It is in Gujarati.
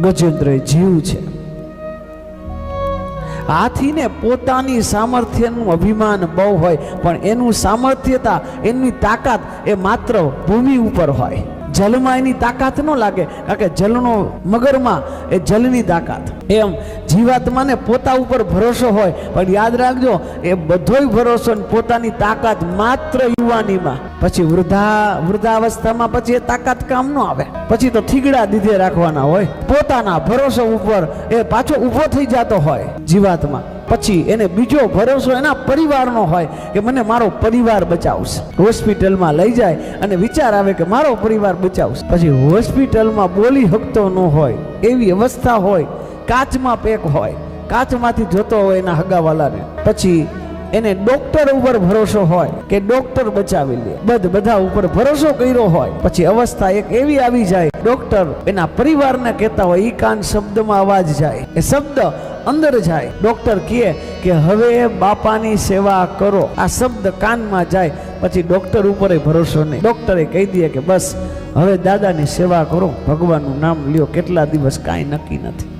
ગજેન્દ્ર જીવ છે। હાથીને પોતાની સામર્થ્યનું અભિમાન બહુ હોય, પણ એનું સામર્થ્યતા, એની તાકાત એ માત્ર ભૂમિ ઉપર હોય। જલમાં એની તાકાત ન લાગે, કારણ કે જલનો મગરમાં એ જલની તાકાત। એમ જીવાત્માને પોતા ઉપર ભરોસો હોય, પણ યાદ રાખજો એ બધોય ભરોસો પોતાની તાકાત માત્ર યુવાનીમાં, પછી વૃદ્ધાવસ્થામાં પછી એ તાકાત કામ ન આવે, પછી તો થીગડા દીધે રાખવાના હોય। પોતાના ભરોસો ઉપર એ પાછો ઊભો થઈ જતો હોય જીવાત્મા, પછી એને બીજો ભરોસો એના પરિવારનો હોય કે મને મારો પરિવાર બચાવશે। હોસ્પિટલમાં લઈ જાય અને વિચાર આવે કે મારો પરિવાર બચાવશે, પછી હોસ્પિટલમાં બોલી શકતો ન હોય એવી અવસ્થા હોય, કાચમાં પેક હોય, કાચમાંથી જોતો હોય એના હગાવાલાને, પછી એને ડોક્ટર ઉપર ભરોસો હોય કે ડોક્ટર બચાવી લે, બધા ઉપર ભરોસો કર્યો હોય, પછી અવસ્થા એક એવી આવી જાય, ડોક્ટર એના પરિવારને કહેતા હોય, ઈ કાન શબ્દમાં અવાજ જાય, એ શબ્દ અંદર જાય, ડોક્ટર કહે કે હવે બાપાની સેવા કરો, આ શબ્દ કાનમાં જાય, પછી ડોક્ટર ઉપર ભરોસો નહીં, ડોક્ટરે કહી દે કે બસ હવે દાદાની સેવા કરો, ભગવાનનું નામ લ્યો, કેટલા દિવસ કાંઈ નક્કી નથી।